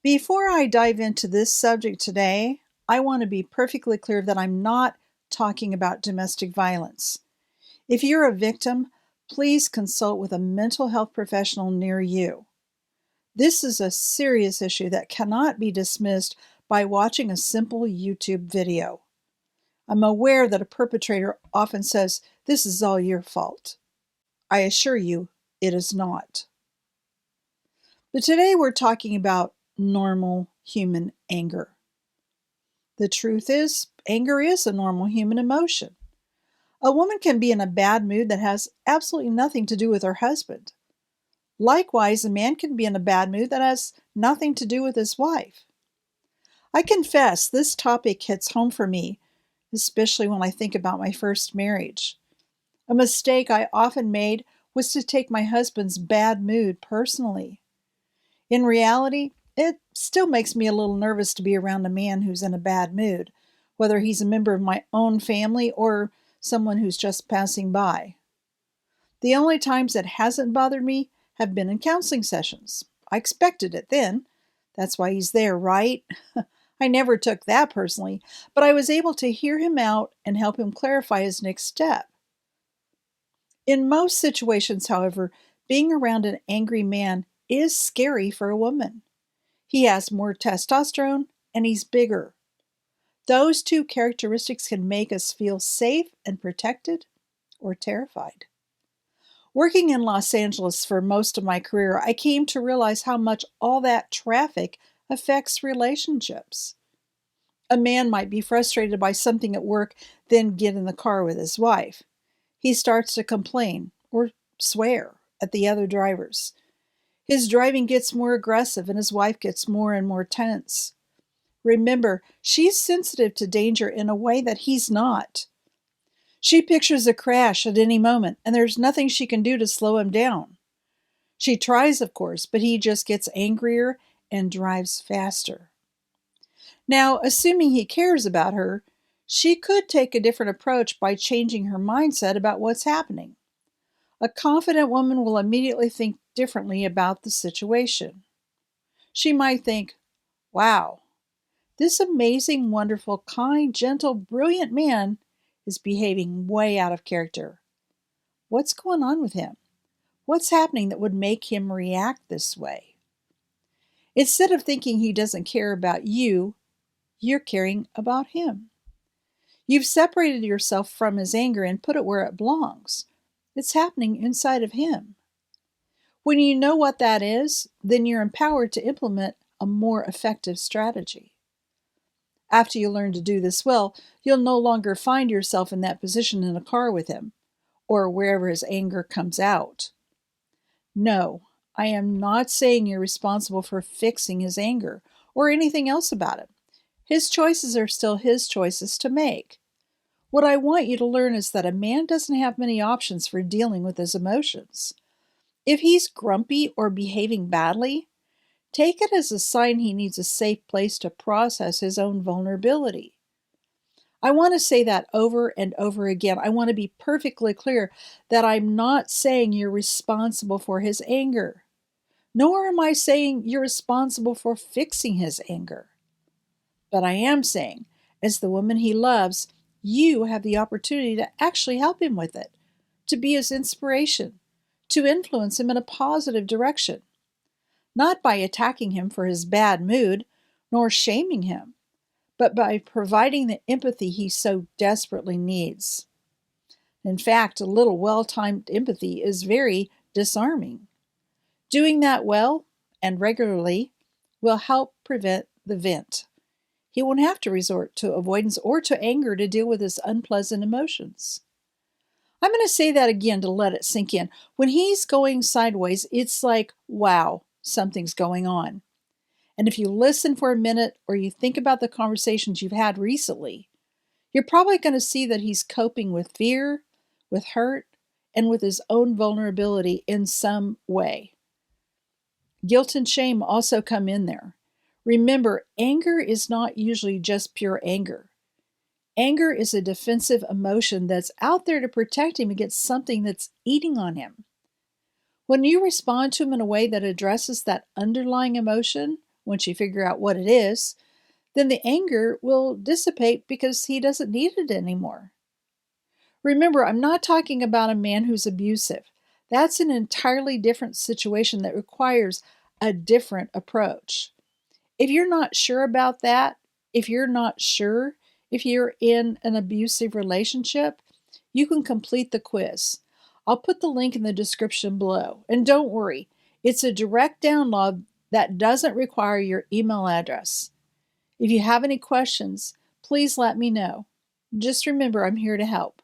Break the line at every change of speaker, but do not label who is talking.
Before I dive into this subject today, I want to be perfectly clear that I'm not talking about domestic violence. If you're a victim, please consult with a mental health professional near you. This is a serious issue that cannot be dismissed by watching a simple YouTube video. I'm aware that a perpetrator often says, "This is all your fault." I assure you, it is not. But today we're talking about normal human anger. The truth is, anger is a normal human emotion. A woman can be in a bad mood that has absolutely nothing to do with her husband. Likewise, a man can be in a bad mood that has nothing to do with his wife. I confess this topic hits home for me, especially when I think about my first marriage. A mistake I often made was to take my husband's bad mood personally. In reality, it still makes me a little nervous to be around a man who's in a bad mood, whether he's a member of my own family or someone who's just passing by. The only times it hasn't bothered me have been in counseling sessions. I expected it then. That's why he's there, right? I never took that personally, but I was able to hear him out and help him clarify his next step. In most situations, however, being around an angry man is scary for a woman. He has more testosterone and he's bigger. Those two characteristics can make us feel safe and protected or terrified. Working in Los Angeles for most of my career, I came to realize how much all that traffic affects relationships. A man might be frustrated by something at work, then get in the car with his wife. He starts to complain or swear at the other drivers. His driving gets more aggressive and his wife gets more and more tense. Remember, she's sensitive to danger in a way that he's not. She pictures a crash at any moment, and there's nothing she can do to slow him down. She tries, of course, but he just gets angrier and drives faster. Now, assuming he cares about her, she could take a different approach by changing her mindset about what's happening. A confident woman will immediately think differently about the situation. She might think, "Wow, this amazing, wonderful, kind, gentle, brilliant man is behaving way out of character. What's going on with him? What's happening that would make him react this way?" Instead of thinking he doesn't care about you, you're caring about him. You've separated yourself from his anger and put it where it belongs. It's happening inside of him. When you know what that is, then you're empowered to implement a more effective strategy. After you learn to do this well, you'll no longer find yourself in that position in a car with him, or wherever his anger comes out. No, I am not saying you're responsible for fixing his anger or anything else about it. His choices are still his choices to make. What I want you to learn is that a man doesn't have many options for dealing with his emotions. If he's grumpy or behaving badly, take it as a sign he needs a safe place to process his own vulnerability. I want to say that over and over again. I want to be perfectly clear that I'm not saying you're responsible for his anger, nor am I saying you're responsible for fixing his anger. But I am saying, as the woman he loves, you have the opportunity to actually help him with it, to be his inspiration, to influence him in a positive direction. Not by attacking him for his bad mood, nor shaming him, but by providing the empathy he so desperately needs. In fact, a little well-timed empathy is very disarming. Doing that well and regularly will help prevent the vent. He won't have to resort to avoidance or to anger to deal with his unpleasant emotions. I'm going to say that again to let it sink in. When he's going sideways, it's like, wow, something's going on. And if you listen for a minute or you think about the conversations you've had recently, you're probably going to see that he's coping with fear, with hurt, and with his own vulnerability in some way. Guilt and shame also come in there. Remember, anger is not usually just pure anger. Anger is a defensive emotion that's out there to protect him against something that's eating on him. When you respond to him in a way that addresses that underlying emotion, once you figure out what it is, then the anger will dissipate because he doesn't need it anymore. Remember, I'm not talking about a man who's abusive. That's an entirely different situation that requires a different approach. If you're not sure about that, if you're not sure if you're in an abusive relationship, you can complete the quiz. I'll put the link in the description below. And don't worry, it's a direct download that doesn't require your email address. If you have any questions, please let me know. Just remember, I'm here to help.